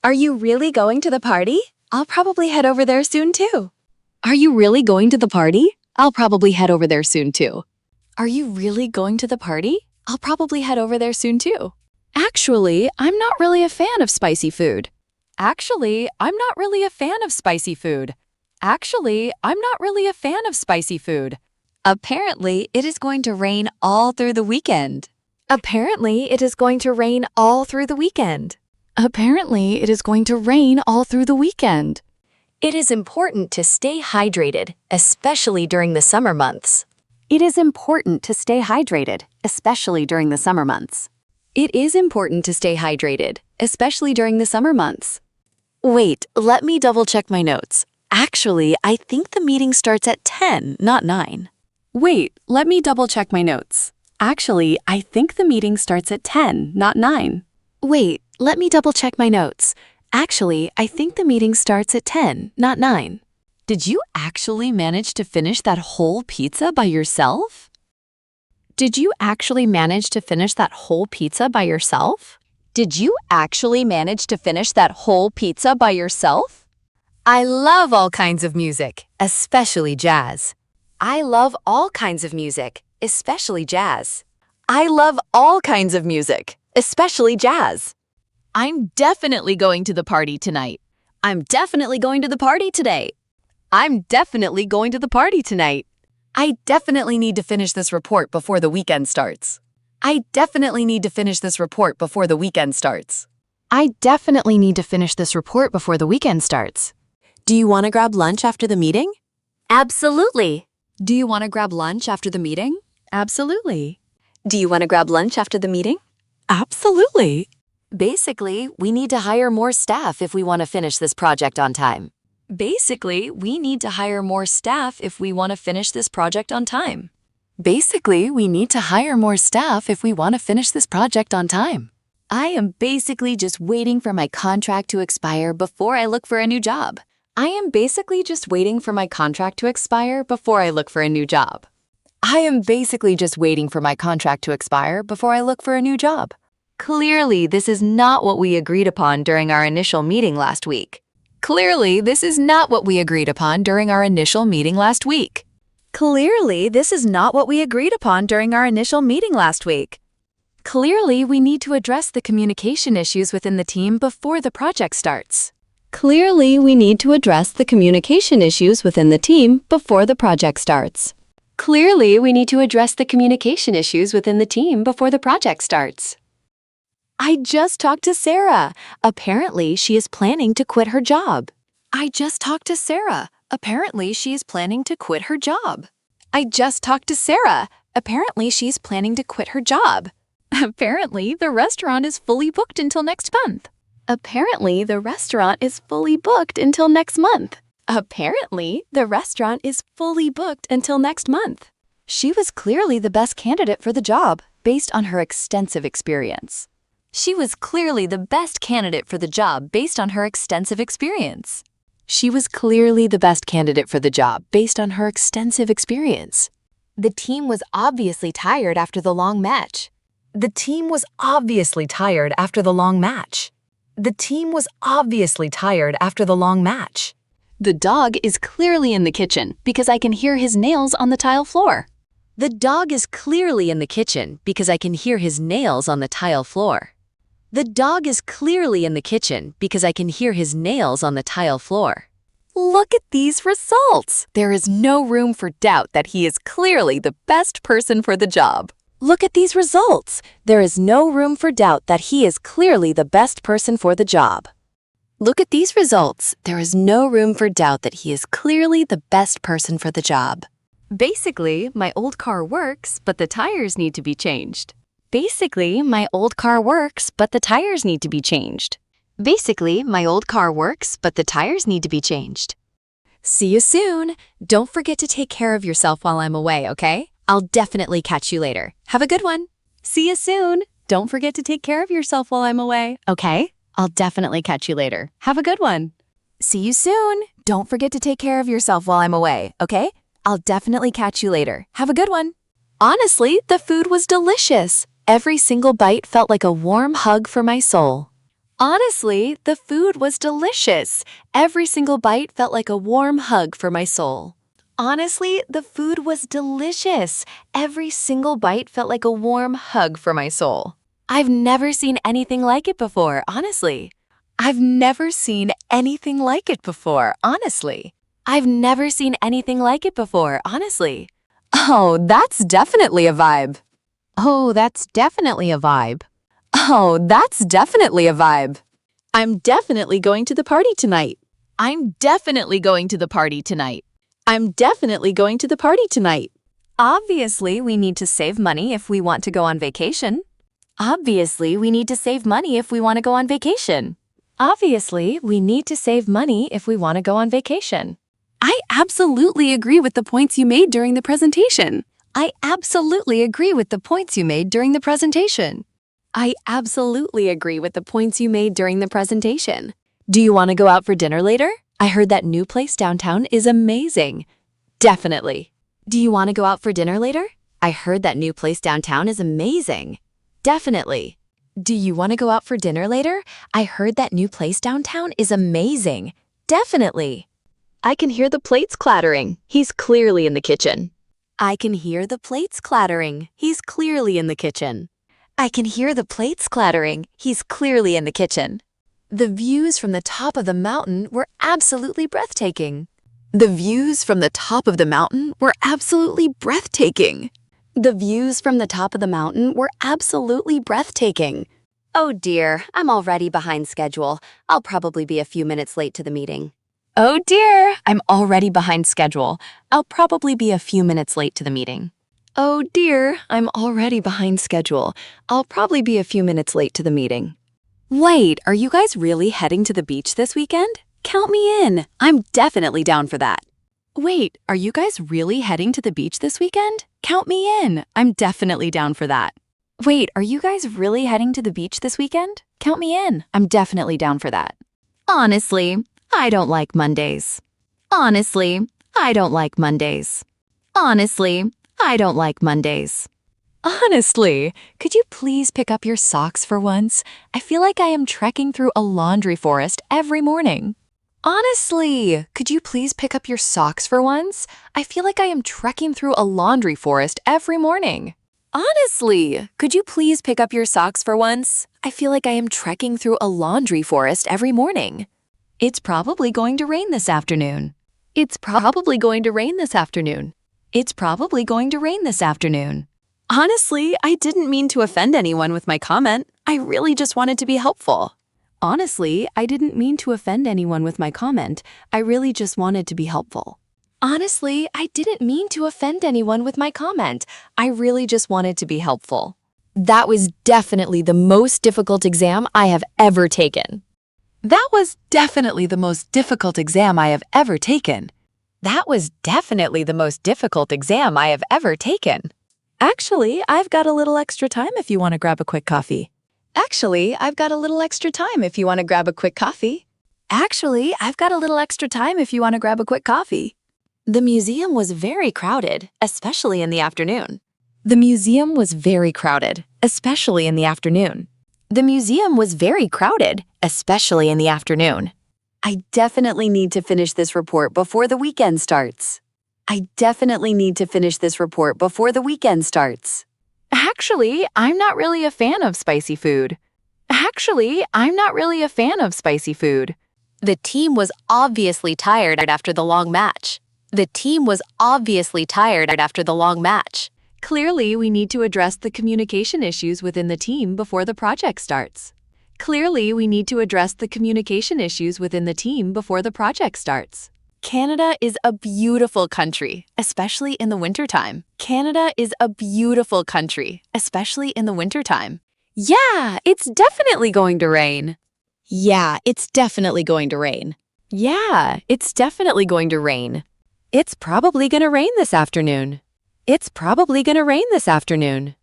Are you really going to the party? I'll probably head over there soon too. Are you really going to the party? I'll probably head over there soon too. Are you really going to the party? I'll probably head over there soon too. Actually, I'm not really a fan of spicy food. Actually, I'm not really a fan of spicy food. Actually, I'm not really a fan of spicy food. Apparently, it is going to rain all through the weekend. Apparently, it is going to rain all through the weekend. Apparently, it is going to rain all through the weekend. It is important to stay hydrated, especially during the summer months. It is important to stay hydrated, especially during the summer months. It is important to stay hydrated, especially during the summer months. Wait, let me double-check my notes. Actually, I think the meeting starts at 10, not 9. Wait, let me double-check my notes. Actually, I think the meeting starts at 10, not 9. Wait, let me double-check my notes. Actually, I think the meeting starts at 10, not 9. Did you actually manage to finish that whole pizza by yourself? Did you actually manage to finish that whole pizza by yourself? Did you actually manage to finish that whole pizza by yourself? I love all kinds of music, especially jazz. I love all kinds of music, especially jazz. I love all kinds of music, especially jazz. I'm definitely going to the party tonight. I'm definitely going to the party today. I'm definitely going to the party tonight. I definitely need to finish this report before the weekend starts. I definitely need to finish this report before the weekend starts. I definitely need to finish this report before the weekend starts. Do you want to grab lunch after the meeting? Absolutely. Do you want to grab lunch after the meeting? Absolutely. Do you want to grab lunch after the meeting? Absolutely. Basically, we need to hire more staff if we want to finish this project on time. Basically, we need to hire more staff if we want to finish this project on time. Basically, we need to hire more staff if we want to finish this project on time. I am basically just waiting for my contract to expire before I look for a new job. I am basically just waiting for my contract to expire before I look for a new job. I am basically just waiting for my contract to expire before I look for a new job. Clearly, this is not what we agreed upon during our initial meeting last week. Clearly, this is not what we agreed upon during our initial meeting last week. Clearly, this is not what we agreed upon during our initial meeting last week. Clearly, we need to address the communication issues within the team before the project starts. Clearly, we need to address the communication issues within the team before the project starts. Clearly, we need to address the communication issues within the team before the project starts. I just talked to Sarah. Apparently, she is planning to quit her job. I just talked to Sarah. Apparently, she is planning to quit her job. I just talked to Sarah. Apparently, she's planning to quit her job. Apparently, the restaurant is fully booked until next month. Apparently, the restaurant is fully booked until next month. Apparently, the restaurant is fully booked until next month. She was clearly the best candidate for the job based on her extensive experience. She was clearly the best candidate for the job based on her extensive experience. She was clearly the best candidate for the job based on her extensive experience. The team was obviously tired after the long match. The team was obviously tired after the long match. The team was obviously tired after the long match. The dog is clearly in the kitchen because I can hear his nails on the tile floor. The dog is clearly in the kitchen because I can hear his nails on the tile floor. The dog is clearly in the kitchen because I can hear his nails on the tile floor. Look at these results. There is no room for doubt that he is clearly the best person for the job. Look at these results. There is no room for doubt that he is clearly the best person for the job. Look at these results. There is no room for doubt that he is clearly the best person for the job. Basically, my old car works, but the tires need to be changed. Basically, my old car works, but the tires need to be changed. Basically, my old car works, but the tires need to be changed. See you soon. Don't forget to take care of yourself while I'm away, okay? I'll definitely catch you later. Have a good one. See you soon. Don't forget to take care of yourself while I'm away, okay? I'll definitely catch you later. Have a good one. See you soon. Don't forget to take care of yourself while I'm away, okay? I'll definitely catch you later. Have a good one. Honestly, the food was delicious. Every single bite felt like a warm hug for my soul. Honestly, the food was delicious. Every single bite felt like a warm hug for my soul. Honestly, the food was delicious. Every single bite felt like a warm hug for my soul. I've never seen anything like it before, honestly. I've never seen anything like it before, honestly. I've never seen anything like it before, honestly. Oh, that's definitely a vibe. Oh, that's definitely a vibe. Oh, that's definitely a vibe. I'm definitely going to the party tonight. I'm definitely going to the party tonight. I'm definitely going to the party tonight. Obviously, we need to save money if we want to go on vacation. Obviously, we need to save money if we want to go on vacation. Obviously, we need to save money if we want to go on vacation. I absolutely agree with the points you made during the presentation. I absolutely agree with the points you made during the presentation. I absolutely agree with the points you made during the presentation. Do you want to go out for dinner later? I heard that new place downtown is amazing. Definitely. Do you want to go out for dinner later? I heard that new place downtown is amazing. Definitely. Do you want to go out for dinner later? I heard that new place downtown is amazing. Definitely. I can hear the plates clattering. He's clearly in the kitchen. I can hear the plates clattering. He's clearly in the kitchen. I can hear the plates clattering. He's clearly in the kitchen. The views from the top of the mountain were absolutely breathtaking. The views from the top of the mountain were absolutely breathtaking. The views from the top of the mountain were absolutely breathtaking. Oh dear, I'm already behind schedule. I'll probably be a few minutes late to the meeting. Oh dear, I'm already behind schedule. I'll probably be a few minutes late to the meeting. Oh dear, I'm already behind schedule. I'll probably be a few minutes late to the meeting. Wait, are you guys really heading to the beach this weekend? Count me in. I'm definitely down for that. Wait, are you guys really heading to the beach this weekend? Count me in. I'm definitely down for that. Wait, are you guys really heading to the beach this weekend? Count me in. I'm definitely down for that. Honestly, I don't like Mondays. Honestly, I don't like Mondays. Honestly, I don't like Mondays. Honestly, could you please pick up your socks for once? I feel like I am trekking through a laundry forest every morning. Honestly, could you please pick up your socks for once? I feel like I am trekking through a laundry forest every morning. Honestly, could you please pick up your socks for once? I feel like I am trekking through a laundry forest every morning. It's probably going to rain this afternoon. It's probably going to rain this afternoon. It's probably going to rain this afternoon. Honestly, I didn't mean to offend anyone with my comment. I really just wanted to be helpful. Honestly, I didn't mean to offend anyone with my comment. I really just wanted to be helpful. Honestly, I didn't mean to offend anyone with my comment. I really just wanted to be helpful. That was definitely the most difficult exam I have ever taken. That was definitely the most difficult exam I have ever taken. That was definitely the most difficult exam I have ever taken. Actually, I've got a little extra time if you want to grab a quick coffee. Actually, I've got a little extra time if you want to grab a quick coffee. Actually, I've got a little extra time if you want to grab a quick coffee. The museum was very crowded, especially in the afternoon. The museum was very crowded, especially in the afternoon. The museum was very crowded, especially in the afternoon. I definitely need to finish this report before the weekend starts. I definitely need to finish this report before the weekend starts. Actually, I'm not really a fan of spicy food. Actually, I'm not really a fan of spicy food. The team was obviously tired after the long match. The team was obviously tired after the long match. Clearly, we need to address the communication issues within the team before the project starts. Clearly, we need to address the communication issues within the team before the project starts. Canada is a beautiful country, especially in the wintertime. Canada is a beautiful country, especially in the wintertime. Yeah, it's definitely going to rain. Yeah, it's definitely going to rain. Yeah, it's definitely going to rain. It's probably going to rain this afternoon. It's probably going to rain this afternoon.